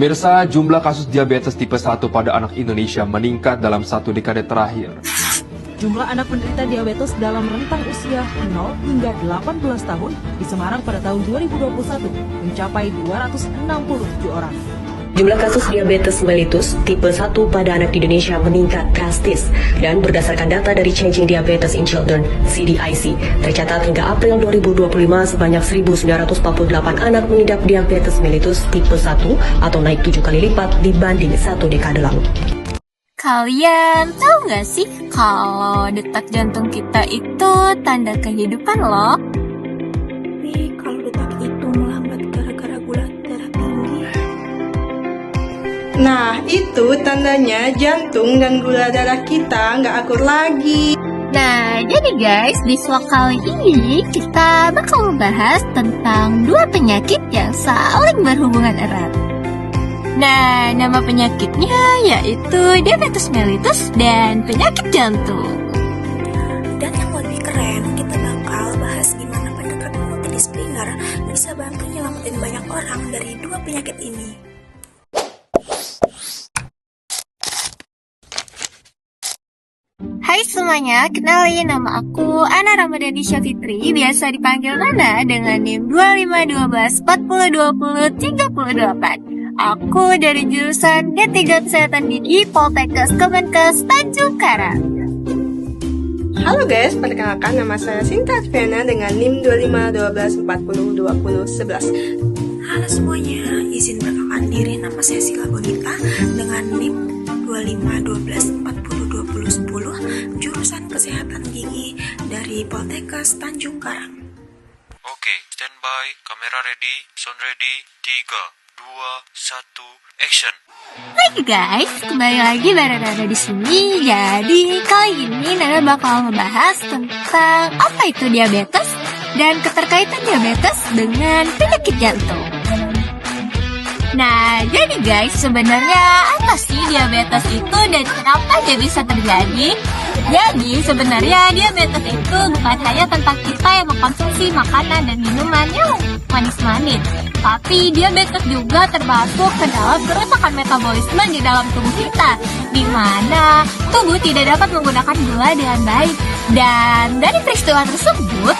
Pemirsa, jumlah kasus diabetes tipe 1 pada anak Indonesia meningkat dalam 1 dekade terakhir. Jumlah anak penderita diabetes dalam rentang usia 0 hingga 18 tahun di Semarang pada tahun 2021 mencapai 267 orang. Jumlah kasus diabetes mellitus tipe 1 pada anak di Indonesia meningkat drastis dan berdasarkan data dari Changing Diabetes in Children (CDIC), tercatat hingga April 2025 sebanyak 1.948 anak mengidap diabetes mellitus tipe 1 atau naik 7 kali lipat dibanding 1 dekade lalu. Kalian tahu nggak sih kalau detak jantung kita itu tanda kehidupan loh? Tapi kalau detak itu melambat gara-gara gula darah tinggi. Nah, itu tandanya jantung dan gula darah kita nggak akur lagi. Nah, jadi guys, di vlog kali ini kita bakal membahas tentang 2 penyakit yang saling berhubungan erat. Nah, nama penyakitnya yaitu diabetes mellitus dan penyakit jantung. Dan yang lebih keren, kita bakal bahas gimana pendekatan multidisipliner bisa bantu nyelamatin banyak orang dari 2 penyakit ini. Hai semuanya, kenalin nama aku Ana Ramadhani Syafitri, biasa dipanggil Nana dengan NIM 2512402038. Aku dari jurusan D3 Kesehatan Gigi Poltekkes Kemenkes Tanjung Karang. Halo guys, perkenalkan nama saya Sinta Adviana dengan NIM 2512402011. Halo semuanya, izin perkenalkan diri, nama saya Sila Bonita dengan NIM 2512402010, jurusan Kesehatan Gigi dari Poltekkes Tanjung Karang. Oke, standby, kamera ready, sound ready, 3, 2, 1, action. Hai guys, kembali lagi bareng Nana di sini. Jadi kali ini Nana bakal ngebahas tentang apa itu diabetes dan keterkaitan diabetes dengan penyakit jantung. Nah, jadi guys, sebenarnya apa sih diabetes itu dan kenapa dia bisa terjadi? Jadi sebenarnya diabetes itu bukan hanya tentang kita yang mengkonsumsi makanan dan minuman yang manis-manis, tapi diabetes juga termasuk ke dalam kerusakan metabolisme di dalam tubuh kita, di mana tubuh tidak dapat menggunakan gula dengan baik. Dan dari peristiwa tersebut,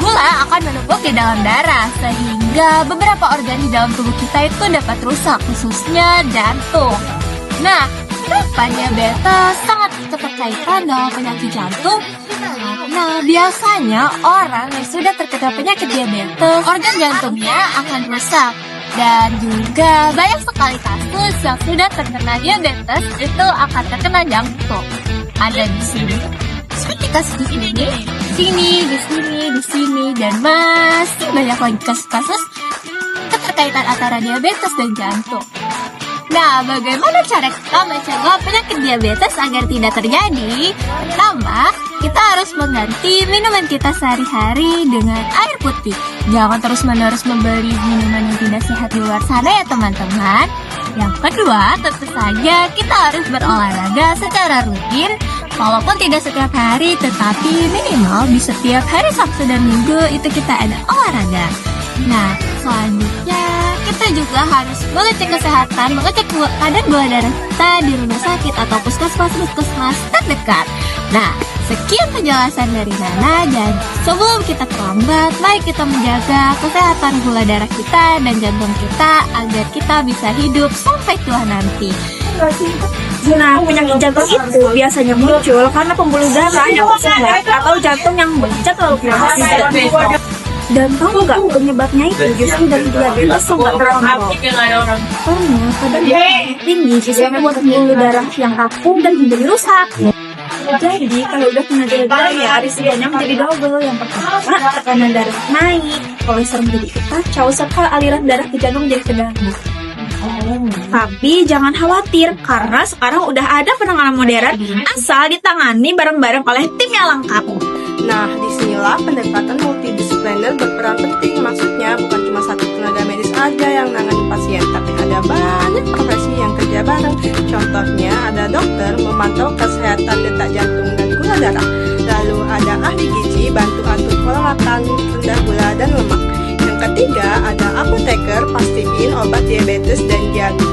gula akan menumpuk di dalam darah, sehingga beberapa organ di dalam tubuh kita itu dapat rusak, khususnya jantung. Nah, kenapa diabetes sangat keterkaitan dengan penyakit jantung? Karena biasanya orang yang sudah terkena penyakit diabetes, organ jantungnya akan rusak. Dan juga banyak sekali kasus yang sudah terkena diabetes itu akan terkena jantung. Ada di sini, seperti kasus ini, di sini, dan masih banyak lagi kasus-kasus keterkaitan antara diabetes dan jantung. Nah, bagaimana cara kita mencegah penyakit diabetes agar tidak terjadi? Pertama, kita harus mengganti minuman kita sehari-hari dengan air putih. Jangan terus-menerus membeli minuman yang tidak sehat di luar sana ya teman-teman. Yang kedua, tentu saja kita harus berolahraga secara rutin. Walaupun tidak setiap hari, tetapi minimal di setiap hari Sabtu dan Minggu itu kita ada olahraga. Nah, selanjutnya kita juga harus mengecek kesehatan, mengecek kadar gula darah kita di rumah sakit atau puskesmas terdekat. Nah, sekian penjelasan dari Nana, dan sebelum kita terlambat, mari kita menjaga kesehatan gula darah kita dan jantung kita agar kita bisa hidup sampai tua nanti. Nah, penyakit jantung itu biasanya muncul karena pembuluh darah yang tersendat atau jantung yang bekerja terlalu keras. Dan tahu nggak penyebabnya itu justru dari diabetes yang nggak terkontrol. Karena kadar darah tinggi biasanya buat pembuluh darah yang rapuh dan menjadi rusak. Jadi kalau udah kena diabetes ya risikonya menjadi double. Yang pertama, tekanan darah naik, kolesterol menjadi kacau, serta aliran darah ke jantung menjadi terganggu. Tapi jangan khawatir, karena sekarang udah ada penanganan modern asal ditangani bareng-bareng oleh tim yang lengkap. Nah, disinilah pendekatan multidisipliner berperan penting. Maksudnya bukan cuma satu tenaga medis aja yang nangani pasien, tapi ada banyak profesi yang kerja bareng. Contohnya ada dokter memantau kesehatan detak jantung dan gula darah. Lalu ada ahli gizi bantu atur pola makan, rendah gula dan lemak. Yang ketiga ada apoteker pastiin obat diabetes dan jaga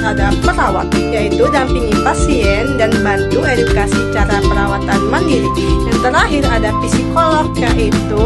ada perawat, yaitu dampingi pasien dan bantu edukasi cara perawatan mandiri. Yang terakhir ada psikolog, yaitu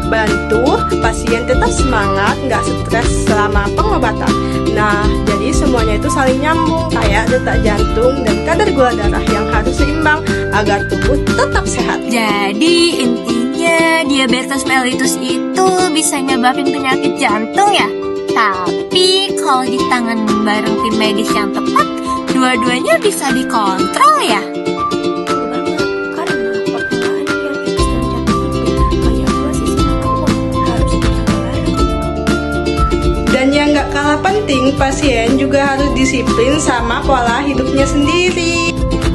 bantu pasien tetap semangat, nggak stres selama pengobatan. Nah, jadi semuanya itu saling nyambung, kayak detak jantung dan kadar gula darah yang harus seimbang agar tubuh tetap sehat. Jadi intinya diabetes mellitus itu bisa nyebabin penyakit jantung ya. Tapi kalau ditangani bareng tim medis yang tepat, dua-duanya bisa dikontrol ya. Karena permulaan diabetes dan jantung itu kayak dua sisi uang, harus dijaga bareng. Dan yang nggak kalah penting, pasien juga harus disiplin sama pola hidupnya sendiri.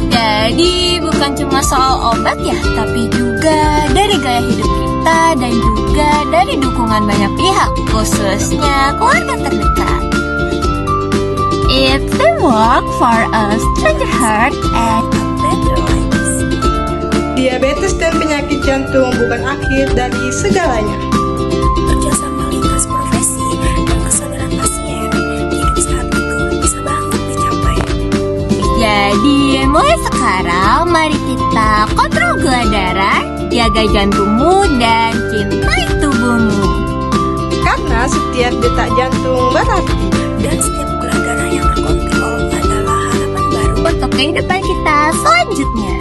Jadi bukan cuma soal obat ya, tapi juga dari gaya hidup kita dan juga dari dukungan banyak pihak, khususnya keluarga terdekat. It's the work for a stronger heart and Better lives. Diabetes dan penyakit jantung bukan akhir dari segalanya. Kerjasama lintas profesi dan kesadaran pasien, hidup sehat itu bisa banget dicapai. jadi mulai sekarang mari kita kontrol gula darah, jaga jantungmu dan cintai tubuhmu. Karena setiap detak jantung berarti. Dan setiap gula darah yang terkontrol adalah harapan baru. Untuk kehidupan kita selanjutnya.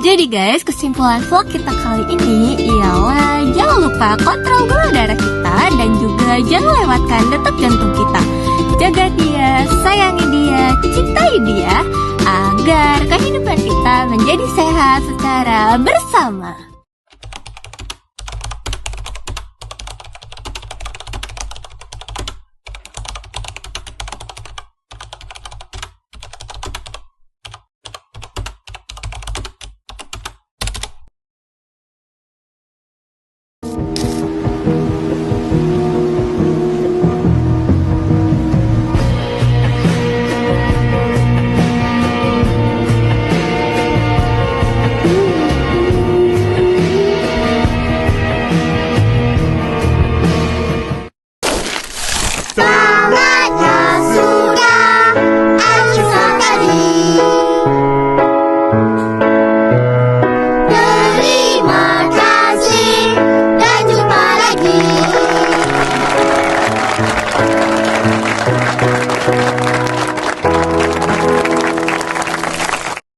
Jadi guys, kesimpulan vlog kita kali ini ialah jangan lupa kontrol gula darah kita dan juga jangan lewatkan detak jantung kita. Jaga dia, sayangi dia, cintai dia agar kehidupan kita menjadi sehat secara bersama.